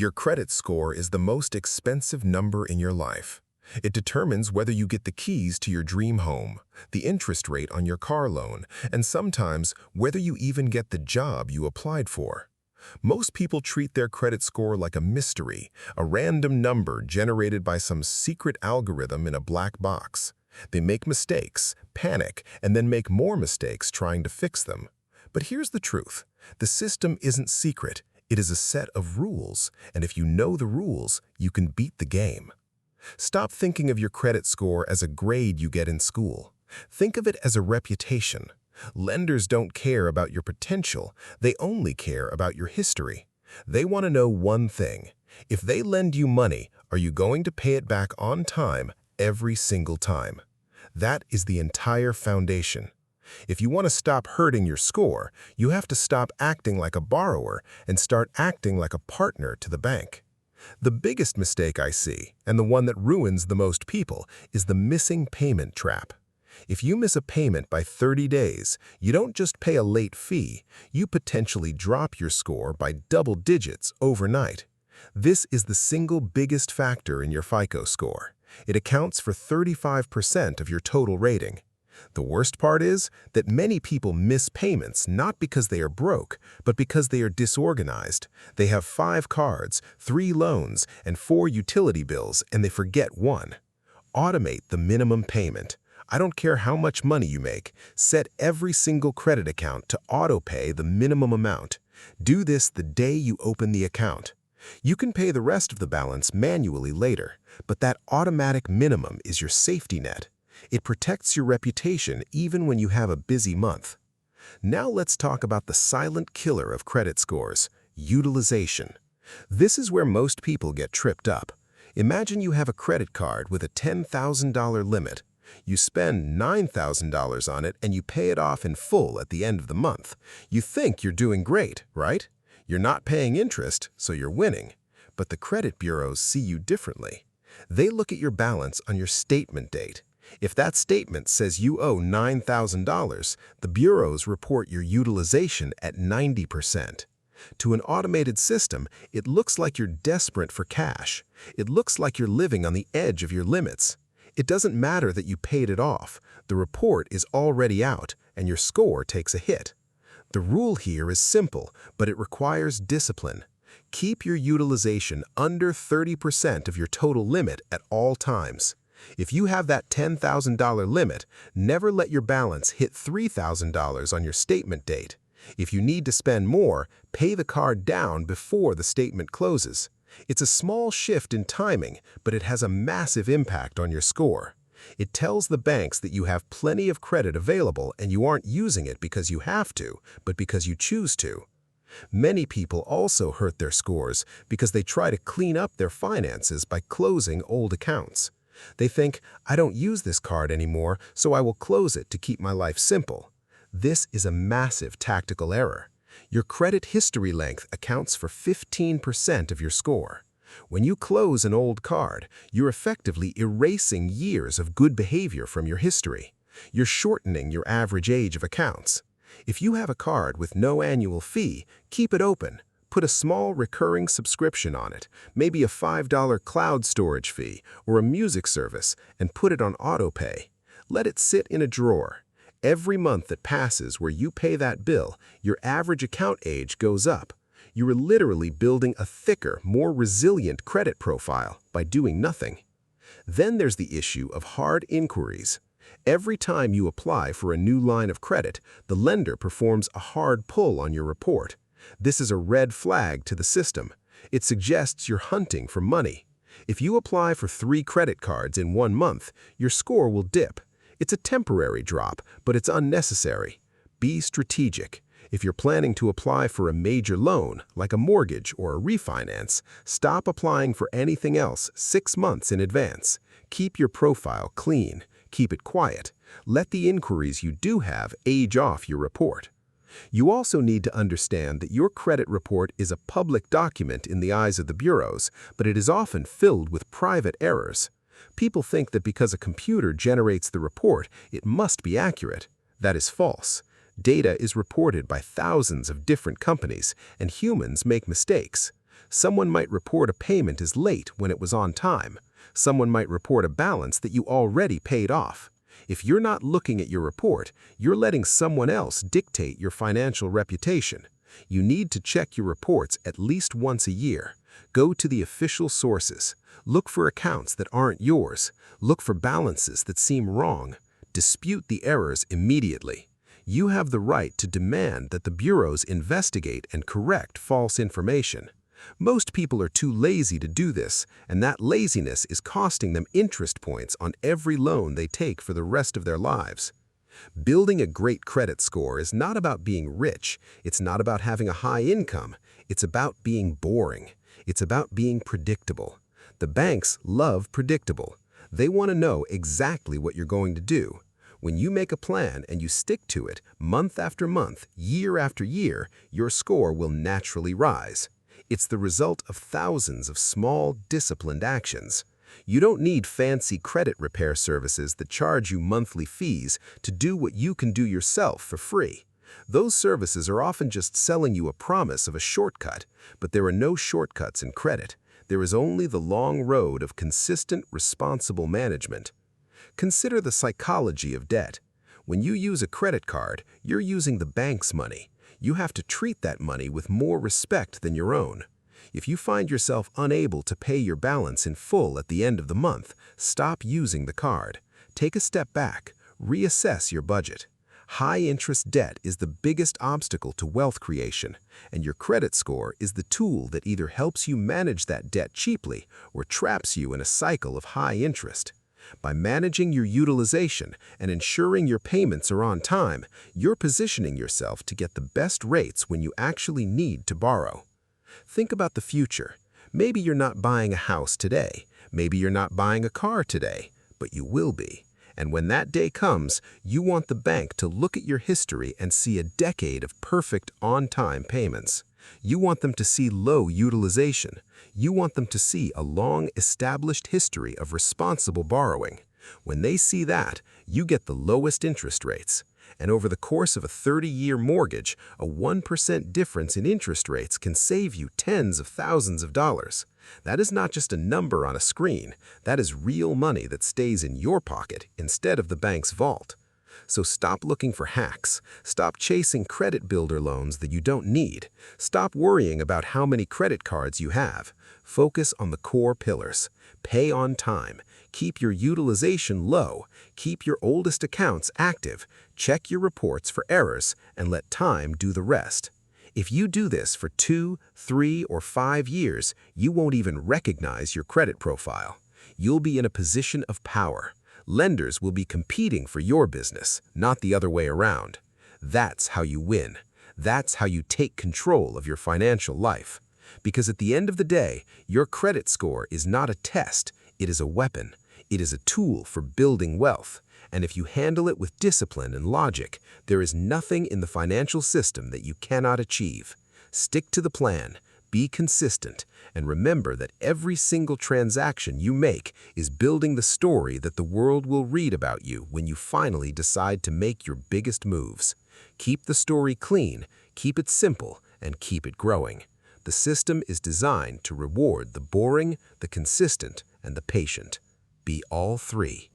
Your credit score is the most expensive number in your life. It determines whether you get the keys to your dream home, the interest rate on your car loan, and sometimes whether you even get the job you applied for. Most people treat their credit score like a mystery, a random number generated by some secret algorithm in a black box. They make mistakes, panic, and then make more mistakes trying to fix them. But here's the truth. The system isn't secret. It is a set of rules, and if you know the rules, you can beat the game. Stop thinking of your credit score as a grade you get in school. Think of it as a reputation. Lenders don't care about your potential, they only care about your history. They want to know one thing. If they lend you money, are you going to pay it back on time every single time? That is the entire foundation. If you want to stop hurting your score, you have to stop acting like a borrower and start acting like a partner to the bank. The biggest mistake I see, and the one that ruins the most people, is the missing payment trap. If you miss a payment by 30 days, you don't just pay a late fee, you potentially drop your score by double digits overnight. This is the single biggest factor in your FICO score. It accounts for 35% of your total rating. The worst part is that many people miss payments not because they are broke, but because they are disorganized. They have 5 cards, 3 loans, and 4 utility bills, and they forget one. Automate the minimum payment. I don't care how much money you make. Set every single credit account to auto-pay the minimum amount. Do this the day you open the account. You can pay the rest of the balance manually later, but that automatic minimum is your safety net. It protects your reputation even when you have a busy month. Now let's talk about the silent killer of credit scores, utilization. This is where most people get tripped up. Imagine you have a credit card with a $10,000 limit. You spend $9,000 on it and you pay it off in full at the end of the month. You think you're doing great, right? You're not paying interest, so you're winning. But the credit bureaus see you differently. They look at your balance on your statement date. If that statement says you owe $9,000, the bureaus report your utilization at 90%. To an automated system, it looks like you're desperate for cash. It looks like you're living on the edge of your limits. It doesn't matter that you paid it off. The report is already out, and your score takes a hit. The rule here is simple, but it requires discipline. Keep your utilization under 30% of your total limit at all times. If you have that $10,000 limit, never let your balance hit $3,000 on your statement date. If you need to spend more, pay the card down before the statement closes. It's a small shift in timing, but it has a massive impact on your score. It tells the banks that you have plenty of credit available and you aren't using it because you have to, but because you choose to. Many people also hurt their scores because they try to clean up their finances by closing old accounts. They think, I don't use this card anymore, so I will close it to keep my life simple. This is a massive tactical error. Your credit history length accounts for 15% of your score. When you close an old card, you're effectively erasing years of good behavior from your history. You're shortening your average age of accounts. If you have a card with no annual fee, keep it open. Put a small recurring subscription on it, maybe a $5 cloud storage fee or a music service, and put it on autopay. Let it sit in a drawer. Every month that passes where you pay that bill, your average account age goes up. You are literally building a thicker, more resilient credit profile by doing nothing. Then there's the issue of hard inquiries. Every time you apply for a new line of credit, the lender performs a hard pull on your report. This is a red flag to the system. It suggests you're hunting for money. If you apply for 3 credit cards in 1 month, your score will dip. It's a temporary drop, but it's unnecessary. Be strategic. If you're planning to apply for a major loan, like a mortgage or a refinance, stop applying for anything else 6 months in advance. Keep your profile clean. Keep it quiet. Let the inquiries you do have age off your report. You also need to understand that your credit report is a public document in the eyes of the bureaus, but it is often filled with private errors. People think that because a computer generates the report, it must be accurate. That is false. Data is reported by thousands of different companies, and humans make mistakes. Someone might report a payment is late when it was on time. Someone might report a balance that you already paid off. If you're not looking at your report, you're letting someone else dictate your financial reputation. You need to check your reports at least once a year. Go to the official sources. Look for accounts that aren't yours. Look for balances that seem wrong. Dispute the errors immediately. You have the right to demand that the bureaus investigate and correct false information. Most people are too lazy to do this, and that laziness is costing them interest points on every loan they take for the rest of their lives. Building a great credit score is not about being rich. It's not about having a high income. It's about being boring. It's about being predictable. The banks love predictable. They want to know exactly what you're going to do. When you make a plan and you stick to it month after month, year after year, your score will naturally rise. It's the result of thousands of small, disciplined actions. You don't need fancy credit repair services that charge you monthly fees to do what you can do yourself for free. Those services are often just selling you a promise of a shortcut, but there are no shortcuts in credit. There is only the long road of consistent, responsible management. Consider the psychology of debt. When you use a credit card, you're using the bank's money. You have to treat that money with more respect than your own. If you find yourself unable to pay your balance in full at the end of the month, stop using the card. Take a step back. Reassess your budget. High-interest debt is the biggest obstacle to wealth creation, and your credit score is the tool that either helps you manage that debt cheaply or traps you in a cycle of high interest. By managing your utilization and ensuring your payments are on time, you're positioning yourself to get the best rates when you actually need to borrow. Think about the future. Maybe you're not buying a house today. Maybe you're not buying a car today, but you will be. And when that day comes, you want the bank to look at your history and see a decade of perfect on-time payments. You want them to see low utilization. You want them to see a long-established history of responsible borrowing. When they see that, you get the lowest interest rates. And over the course of a 30-year mortgage, a 1% difference in interest rates can save you tens of thousands of dollars. That is not just a number on a screen. That is real money that stays in your pocket instead of the bank's vault. So stop looking for hacks. Stop chasing credit builder loans that you don't need. Stop worrying about how many credit cards you have. Focus on the core pillars. Pay on time. Keep your utilization low. Keep your oldest accounts active. Check your reports for errors and let time do the rest. If you do this for 2, 3, or 5 years, you won't even recognize your credit profile. You'll be in a position of power. Lenders will be competing for your business, not the other way around. That's how you win. That's how you take control of your financial life. Because at the end of the day, your credit score is not a test, it is a weapon. It is a tool for building wealth. And if you handle it with discipline and logic, there is nothing in the financial system that you cannot achieve. Stick to the plan, be consistent, and remember that every single transaction you make is building the story that the world will read about you when you finally decide to make your biggest moves. Keep the story clean, keep it simple, and keep it growing. The system is designed to reward the boring, the consistent, and the patient. Be all three.